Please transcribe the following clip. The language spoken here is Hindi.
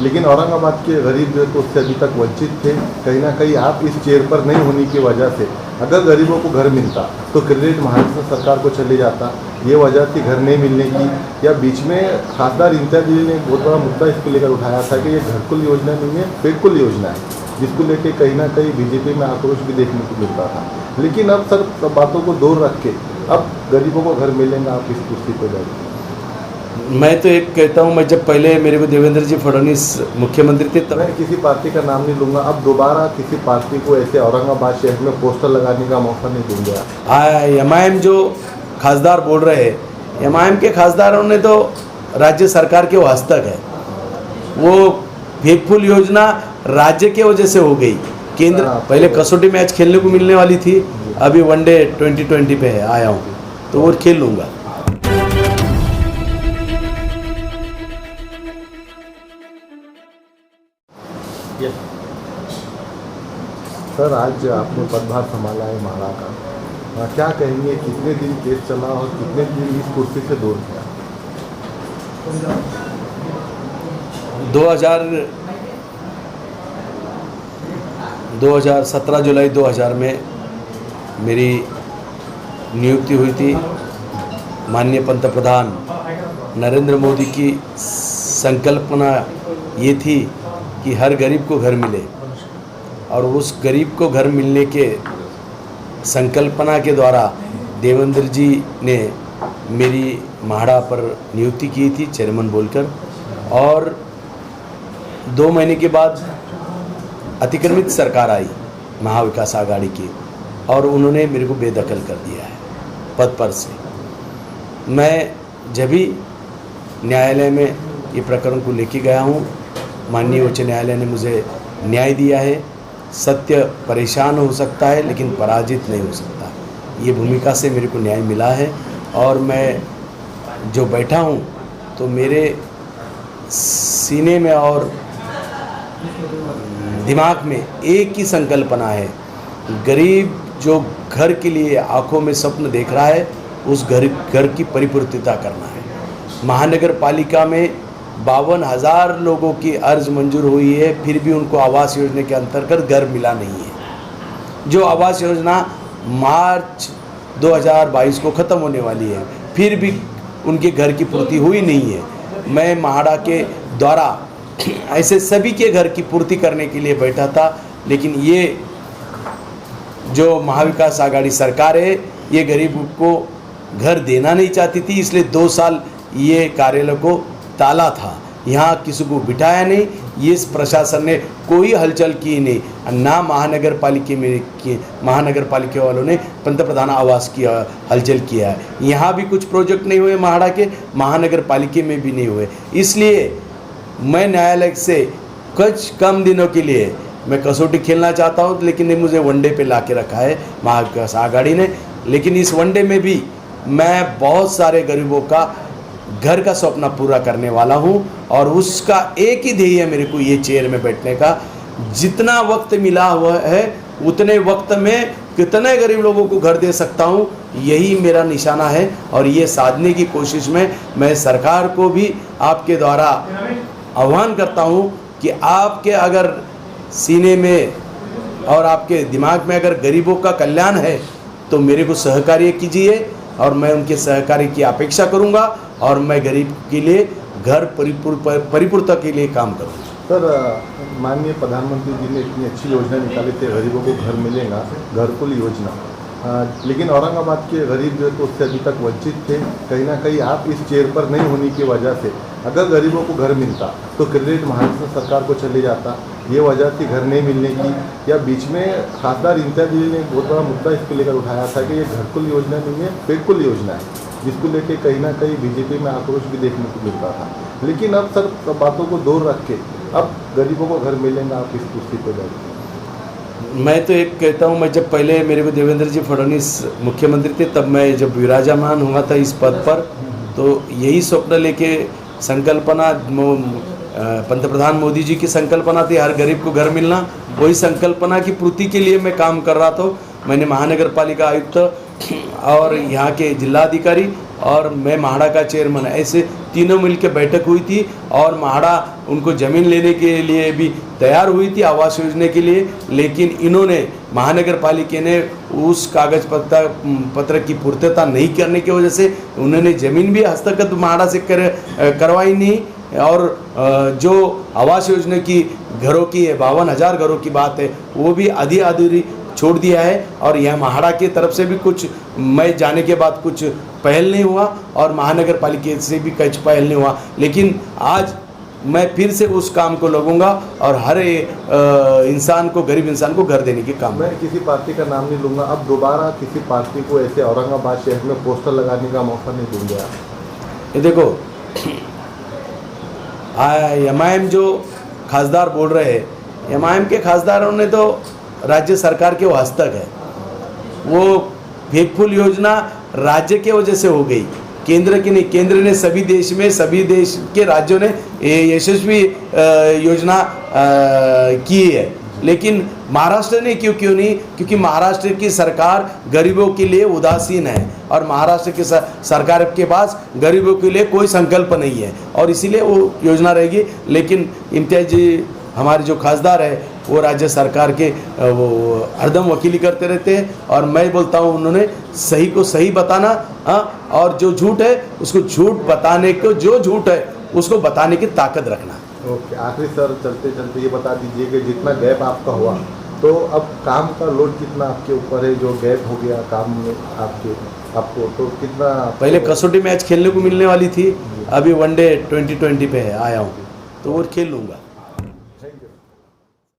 लेकिन औरंगाबाद के गरीब जो है तो उससे अभी तक वंचित थे। कहीं ना कहीं आप इस चेयर पर नहीं होने की वजह से अगर गरीबों को घर मिलता तो क्रेडिट महाराष्ट्र सरकार को चले जाता। ये वजह थी घर नहीं मिलने की। या बीच में खासदार इम्तियाज जलील ने एक बहुत बड़ा मुद्दा इसको लेकर उठाया था कि ये घरकुल योजना नहीं है, पेड़कुल योजना है, जिसको लेके कहीं ना कहीं बीजेपी में आक्रोश भी देखने को मिलता था। लेकिन अब सर सब बातों को दूर रख के अब गरीबों को घर मिलेंगे, आप इस कुर्सी पर जाएंगे। मैं तो एक कहता हूँ, मैं जब पहले मेरे को देवेंद्र जी फडणवीस मुख्यमंत्री थे तब मैं किसी पार्टी का नाम नहीं लूँगा, अब दोबारा किसी पार्टी को ऐसे औरंगाबाद शहर में पोस्टर लगाने का मौका नहीं दूंगा। एमआईएम जो खासदार बोल रहे हैं, एमआईएम के खासदारों ने तो राज्य सरकार के वो हस्तक है। वो फेकफुल योजना राज्य के वजह से हो गई। केंद्र पहले कसौटी मैच खेलने को मिलने वाली थी, अभी वनडे 2020 पे है आया हूँ तो वो खेल लूँगा। सर आज आपने पदभार संभाला है माड़ा का, क्या कहेंगे, कितने दिन केस चला और कितने दिन इस कुर्सी से दूर किया? 2017 जुलाई 2000 में मेरी नियुक्ति हुई थी। माननीय पंतप्रधान नरेंद्र मोदी की संकल्पना ये थी कि हर गरीब को घर मिले, और उस गरीब को घर मिलने के संकल्पना के द्वारा देवेंद्र जी ने मेरी माड़ा पर नियुक्ति की थी चेयरमैन बोलकर। और 2 महीने के बाद अतिक्रमित सरकार आई महाविकास आघाड़ी की, और उन्होंने मेरे को बेदखल कर दिया है पद पर से। मैं जब भी न्यायालय में ये प्रकरण को लेके गया हूँ, माननीय उच्च न्यायालय ने मुझे न्याय दिया है। सत्य परेशान हो सकता है लेकिन पराजित नहीं हो सकता, ये भूमिका से मेरे को न्याय मिला है। और मैं जो बैठा हूँ तो मेरे सीने में और दिमाग में एक ही संकल्पना है, गरीब जो घर के लिए आंखों में स्वप्न देख रहा है उस घर की परिपूर्तिता करना है। महानगर पालिका में 52,000 लोगों की अर्ज मंजूर हुई है, फिर भी उनको आवास योजना के अंतर्गत घर मिला नहीं है। जो आवास योजना मार्च 2022 को ख़त्म होने वाली है, फिर भी उनके घर की पूर्ति हुई नहीं है। मैं माड़ा के द्वारा ऐसे सभी के घर की पूर्ति करने के लिए बैठा था, लेकिन ये जो महाविकास आघाड़ी सरकार है ये गरीब को घर देना नहीं चाहती थी, इसलिए 2 साल ये कार्यालय को ताला था, यहाँ किसी को बिठाया नहीं। ये प्रशासन ने कोई हलचल की नहीं, ना महानगर पालिका वालों ने पंतप्रधान आवास की हलचल किया है। यहाँ भी कुछ प्रोजेक्ट नहीं हुए माड़ा के, महानगर पालिका में भी नहीं हुए। इसलिए मैं न्यायालय से कुछ कम दिनों के लिए मैं कसौटी खेलना चाहता हूँ, लेकिन मुझे वनडे पे ला के रखा है महाविकास आघाड़ी ने। लेकिन इस वनडे में भी मैं बहुत सारे गरीबों का घर का सपना पूरा करने वाला हूं, और उसका एक ही ध्येय है मेरे को ये चेयर में बैठने का। जितना वक्त मिला हुआ है उतने वक्त में कितने गरीब लोगों को घर दे सकता हूं, यही मेरा निशाना है। और ये साधने की कोशिश में मैं सरकार को भी आपके द्वारा आह्वान करता हूं कि आपके अगर सीने में और आपके दिमाग में अगर गरीबों का कल्याण है तो मेरे को सहकार्य कीजिए, और मैं उनके सहकार्य की अपेक्षा करूंगा, और मैं गरीब के लिए घर परिपूर्णता के लिए काम करूंगा। सर माननीय प्रधानमंत्री जी ने इतनी अच्छी योजना निकाली थी, गरीबों को घर मिलेगा, घरकुल योजना, लेकिन औरंगाबाद के गरीब जो है तो उससे अभी तक वंचित थे। कहीं ना कहीं आप इस चेयर पर नहीं होने की वजह से अगर गरीबों को घर मिलता तो क्रेडिट महाराष्ट्र सरकार को चले जाता। ये वजह थी घर नहीं मिलने की। या बीच में खासदार इम्तियाज जलील ने एक बहुत बड़ा मुद्दा इसको लेकर उठाया था कि ये घरकुल योजना नहीं है, पेड़कुल योजना है, जिसको लेके कहीं ना कहीं बीजेपी में आक्रोश भी देखने को मिलता था। लेकिन अब सर सब बातों को दूर रख के अब गरीबों को घर मिलेंगे, आप इस कुर्सी पर जाएंगे। मैं तो एक कहता हूँ, मैं जब पहले मेरे को देवेंद्र जी फडणवीस मुख्यमंत्री थे तब मैं जब विराजमान हुआ था इस पद पर, तो यही स्वप्न लेके संकल्पना पंतप्रधान मोदी जी की संकल्पना थी हर गरीब को घर मिलना। वही संकल्पना की पूर्ति के लिए मैं काम कर रहा था। मैंने महानगर पालिका आयुक्त और यहाँ के जिलाधिकारी और मैं महाड़ा का चेयरमैन, ऐसे तीनों मिलकर बैठक हुई थी और महाड़ा उनको ज़मीन लेने के लिए भी तैयार हुई थी आवास योजना के लिए, लेकिन इन्होंने महानगर पालिका ने उस कागज पत्र की पूर्तता नहीं करने की वजह से उन्होंने ज़मीन भी हस्तगत महाड़ा से करवाई नहीं। और जो आवास योजना की घरों की 52,000 घरों की बात है वो भी आधी अधूरी छोड़ दिया है। और यह महाड़ा की तरफ से भी कुछ मैं जाने के बाद कुछ पहल नहीं हुआ और महानगर पालिका से भी कुछ पहल नहीं हुआ, लेकिन आज मैं फिर से उस काम को लगूंगा और हर इंसान को, गरीब इंसान को घर देने के काम। मैं किसी पार्टी का नाम नहीं लूँगा, अब दोबारा किसी पार्टी को ऐसे औरंगाबाद शहर में पोस्टर लगाने का मौका नहीं दूंगे आप। ये देखो, एमआईएम जो खासदार बोल रहे हैं, एमआईएम के खासदारों ने तो राज्य सरकार के वो हस्तक है, वो फेकफुल योजना राज्य के वजह से हो गई, केंद्र की नहीं। केंद्र ने सभी देश के राज्यों ने यशस्वी योजना की है, लेकिन महाराष्ट्र ने क्यों नहीं? क्योंकि महाराष्ट्र की सरकार गरीबों के लिए उदासीन है और महाराष्ट्र की सरकार के पास गरीबों के लिए कोई संकल्प नहीं है और इसीलिए वो योजना रहेगी। लेकिन इम्तियाज जी हमारे जो खासदार है वो राज्य सरकार के वो हरदम वकीली करते रहते हैं और मैं बोलता हूँ उन्होंने सही को सही बताना, और जो झूठ है उसको झूठ बताने को, जो झूठ है उसको बताने की ताकत रखना। ओके, आखिरी सर चलते चलते ये बता दीजिए कि जितना गैप आपका हुआ तो अब काम का लोड कितना आपके ऊपर है? जो गैप हो गया काम में आपको तो कितना? पहले कसौटी मैच खेलने को मिलने वाली थी, अभी वनडे 2020 पे है आया हूँ तो वो खेल लूँगा।